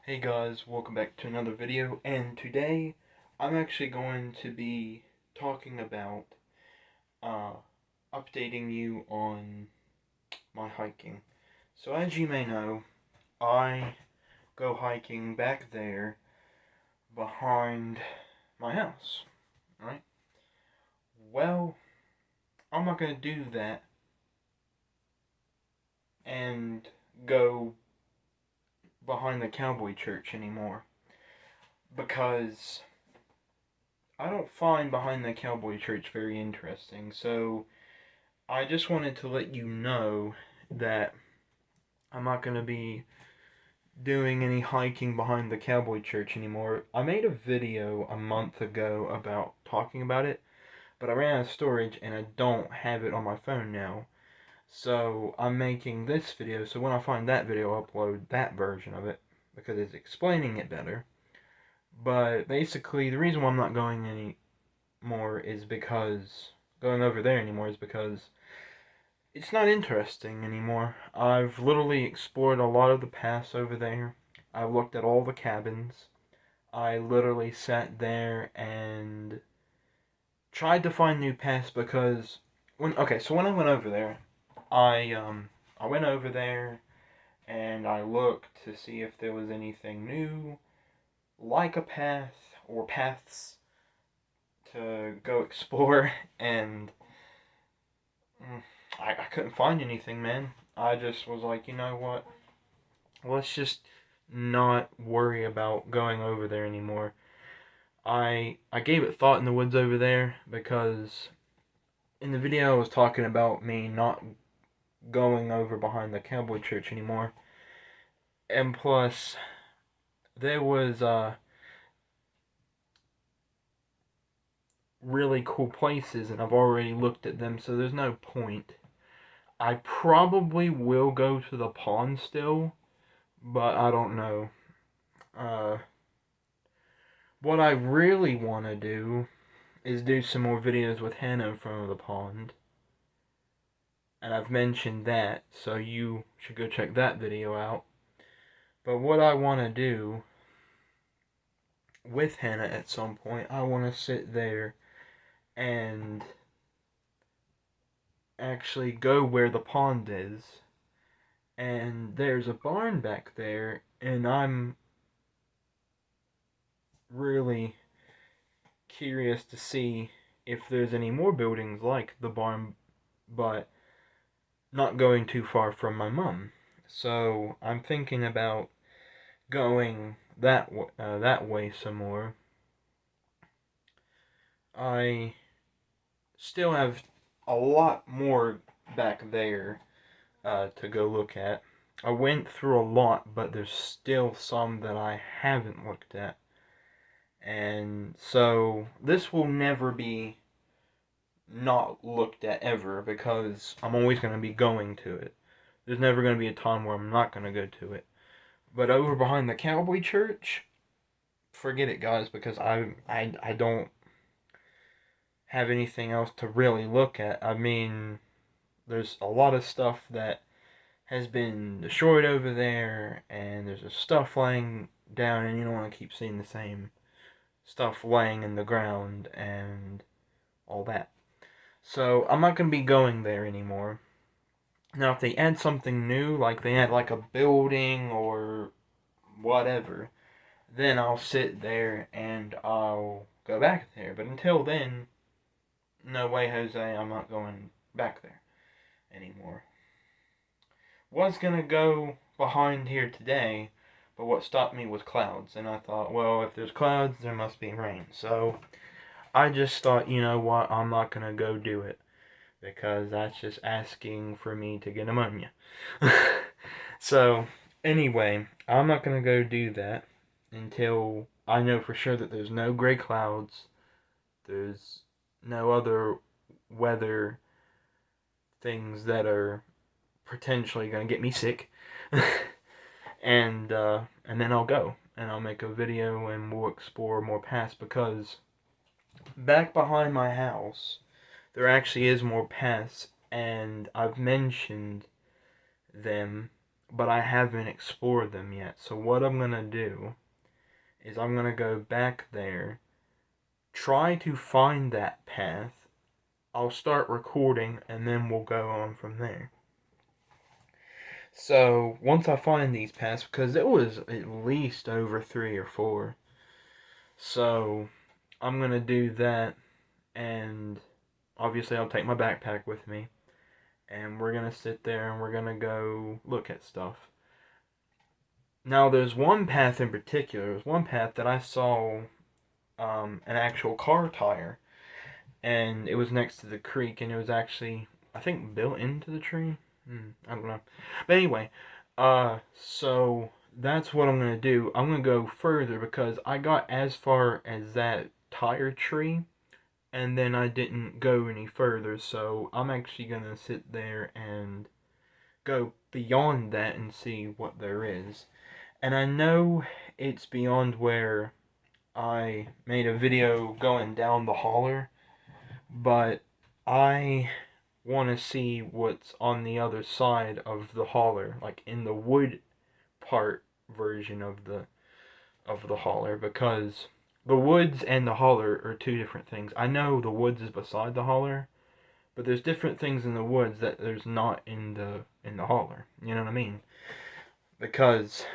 Hey guys, welcome back to another video, and today I'm actually going to be talking about uh, updating you on my hiking. So as you may know, I go hiking back there behind my house, right? Well, I'm not going to do that and go behind the Cowboy church anymore because I don't find behind the Cowboy church very interesting. So I just wanted to let you know that I'm not going to be doing any hiking behind the Cowboy church anymore. I made a video a month ago about talking about it, but I ran out of storage and I don't have it on my phone now. So I'm making this video, so when I find that video, I'll upload that version of it because it's explaining it better. But basically, the reason why I'm not going anymore is because going over there anymore is because it's not interesting anymore. I've literally explored a lot of the paths over there. I've looked at all the cabins. I literally sat there and tried to find new paths because when I went over there, I went over there and I looked to see if there was anything new, like a path or paths to go explore, and I couldn't find anything, man. I just was like, you know what? Let's just not worry about going over there anymore. I gave it thought in the woods over there because in the video I was talking about me not going over behind the Cowboy church anymore. And plus there was really cool places and I've already looked at them, so there's no point. I probably will go to the pond still, but I don't know. Uh, what I really want to do is do some more videos with Hannah in front of the pond. And I've mentioned that, so you should go check that video out. But what I want to do with Hannah at some point, I want to sit there and actually go where the pond is. And there's a barn back there, and I'm really curious to see if there's any more buildings like the barn, but not going too far from my mum. So I'm thinking about going that way some more. I still have a lot more back there to go look at. I went through a lot, but there's still some that I haven't looked at. And so this will never be not looked at ever because I'm always going to be going to it. There's never going to be a time where I'm not going to go to it. But over behind the Cowboy church, forget it, guys, because I don't have anything else to really look at. I mean, there's a lot of stuff that has been destroyed over there, and there's a stuff laying down, and you don't want to keep seeing the same stuff laying in the ground and all that. So I'm not going to be going there anymore. Now, if they add something new, like they add like a building or whatever, then I'll sit there and I'll go back there. But until then, no way, Jose, I'm not going back there anymore. Was gonna go behind here today, but what stopped me was clouds. And I thought, well, if there's clouds, there must be rain. So I just thought, you know what, I'm not gonna go do it because that's just asking for me to get pneumonia. So anyway, I'm not gonna go do that until I know for sure that there's no gray clouds, there's no other weather things that are potentially gonna get me sick, and then I'll go and I'll make a video and we'll explore more paths because back behind my house there actually is more paths and I've mentioned them but I haven't explored them yet. So what I'm going to do is I'm going to go back there, try to find that path. I'll start recording, and then we'll go on from there. So once I find these paths, because it was at least over 3 or 4, so I'm gonna do that, and obviously I'll take my backpack with me, and we're gonna sit there and we're gonna go look at stuff. Now there's one path in particular. There's one path that I saw an actual car tire, and it was next to the creek, and it was actually, I think, built into the tree. I don't know. But anyway, so that's what I'm gonna do. I'm gonna go further because I got as far as that tire tree, and then I didn't go any further. So I'm actually gonna sit there and go beyond that and see what there is. And I know it's beyond where I made a video going down the holler, but I want to see what's on the other side of the holler, like in the wood part version of the holler, because the woods and the holler are two different things. I know the woods is beside the holler, but there's different things in the woods that there's not in the holler. You know what I mean? Because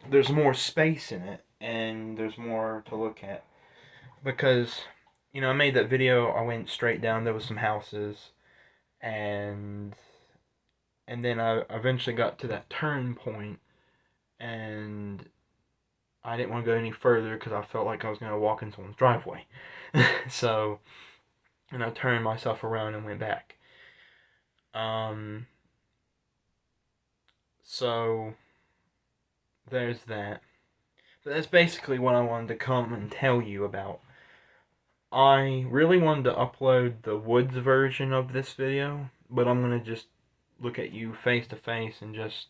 there's more space in it and there's more to look at. Because I made that video, I went straight down, there was some houses, and then I eventually got to that turn point, and I didn't want to go any further because I felt like I was going to walk in someone's driveway. So, and I turned myself around and went back. So there's that. But that's basically what I wanted to come and tell you about. I really wanted to upload the woods version of this video, but I'm going to just look at you face to face and just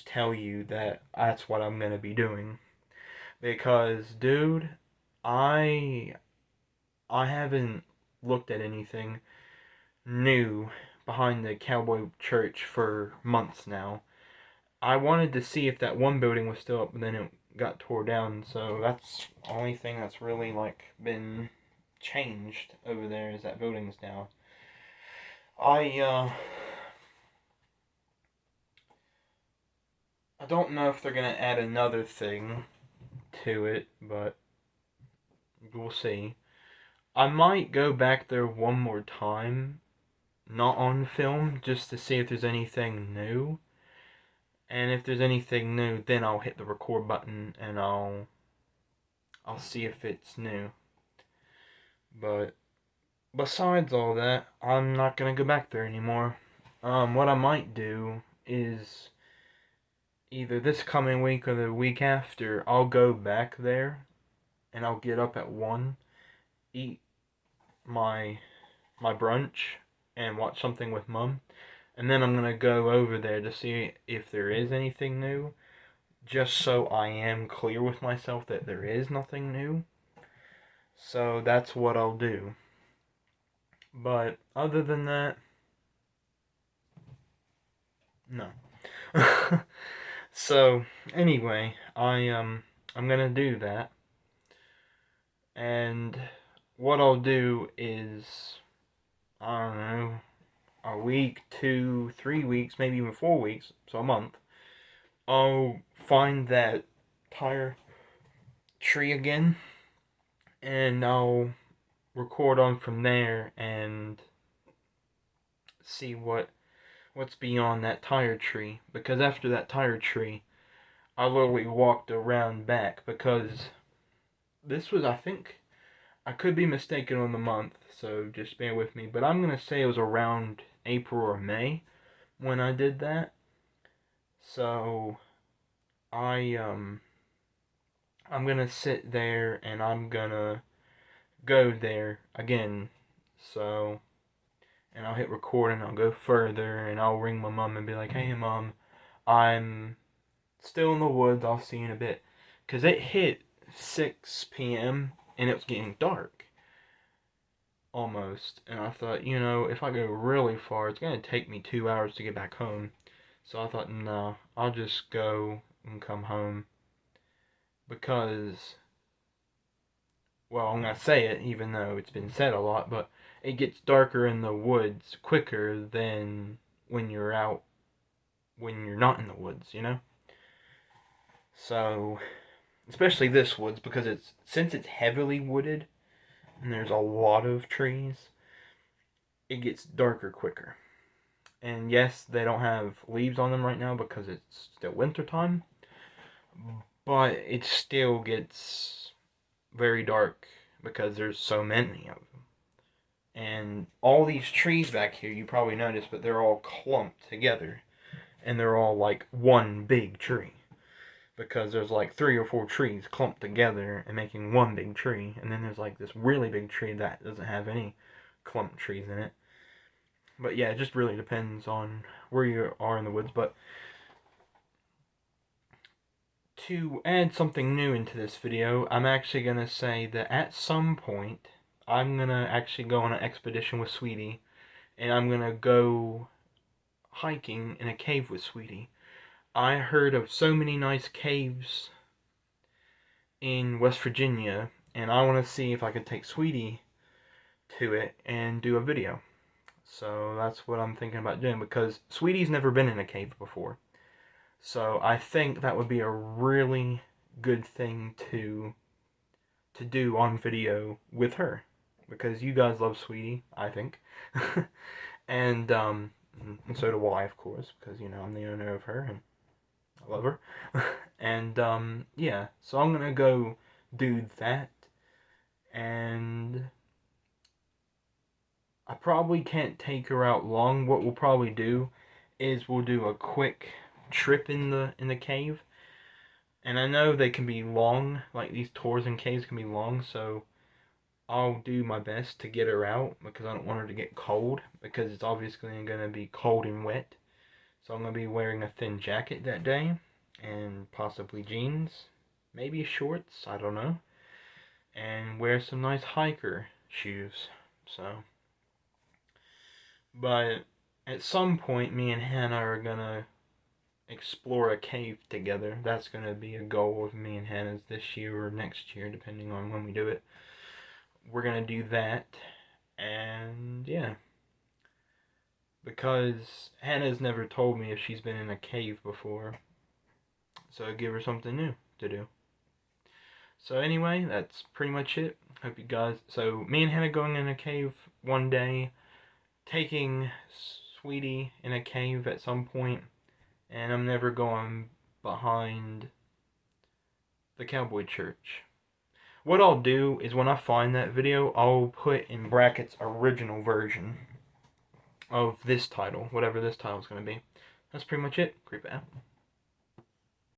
tell you that that's what I'm going to be doing. Because, dude, I haven't looked at anything new behind the Cowboy church for months now. I wanted to see if that one building was still up, but then it got tore down, so that's the only thing that's really, been changed over there is that building's down. I don't know if they're gonna add another thing to it, but we'll see. I might go back there one more time, not on film, just to see if there's anything new. And if there's anything new, then I'll hit the record button and I'll see if it's new. But besides all that, I'm not gonna go back there anymore. What I might do is either this coming week or the week after, I'll go back there and I'll get up at 1, eat my brunch, and watch something with Mum. And then I'm gonna go over there to see if there is anything new, just so I am clear with myself that there is nothing new. So that's what I'll do. But other than that, no. So anyway, I'm gonna do that, and what I'll do is, I don't know, a week, 2, 3 weeks, maybe even 4 weeks, so a month, I'll find that tire tree again, and I'll record on from there and see what's beyond that tire tree. Because after that tire tree, I literally walked around back, because this was, I think, I could be mistaken on the month, so just bear with me, but I'm gonna say it was around April or May when I did that. So I'm gonna sit there and I'm gonna go there again. So, and I'll hit record and I'll go further and I'll ring my mom and be like, "Hey mom, I'm still in the woods, I'll see you in a bit." Because it hit 6 p.m. and it was getting dark. Almost. And I thought, if I go really far, it's going to take me 2 hours to get back home. So I thought, no, I'll just go and come home because, well, I'm gonna say it even though it's been said a lot, but it gets darker in the woods quicker than when you're out, when you're not in the woods, you know? So, especially this woods, because since it's heavily wooded and there's a lot of trees, it gets darker quicker. And yes, they don't have leaves on them right now because it's still winter time, but it still gets very dark because there's so many of them. And all these trees back here, you probably noticed, but they're all clumped together. And they're all like one big tree. Because there's like 3 or 4 trees clumped together and making one big tree. And then there's like this really big tree that doesn't have any clumped trees in it. But yeah, it just really depends on where you are in the woods. But to add something new into this video, I'm actually going to say that at some point, I'm going to actually go on an expedition with Sweetie. And I'm going to go hiking in a cave with Sweetie. I heard of so many nice caves in West Virginia, and I want to see if I can take Sweetie to it and do a video. So that's what I'm thinking about doing, because Sweetie's never been in a cave before. So I think that would be a really good thing to do on video with her, because you guys love Sweetie, I think. and and so do I, of course, because I'm the owner of her and I love her. And yeah, so I'm gonna go do that, and I probably can't take her out long. What we'll probably do is we'll do a quick trip in the cave. And I know they can be long, like these tours in caves can be long, so I'll do my best to get her out because I don't want her to get cold, because it's obviously going to be cold and wet. So I'm going to be wearing a thin jacket that day and possibly jeans, maybe shorts, I don't know, and wear some nice hiker shoes. So, but at some point, me and Hannah are going to explore a cave together. That's going to be a goal of me and Hannah's this year or next year, depending on when we do it. We're going to do that, and yeah. Because Hannah's never told me if she's been in a cave before. So I give her something new to do. So anyway, that's pretty much it. Hope you guys... So me and Hannah going in a cave one day. Taking Sweetie in a cave at some point. And I'm never going behind the Cowboy church. What I'll do is when I find that video, I'll put in brackets original version of this title, whatever this title is going to be. That's pretty much it. Creep it out.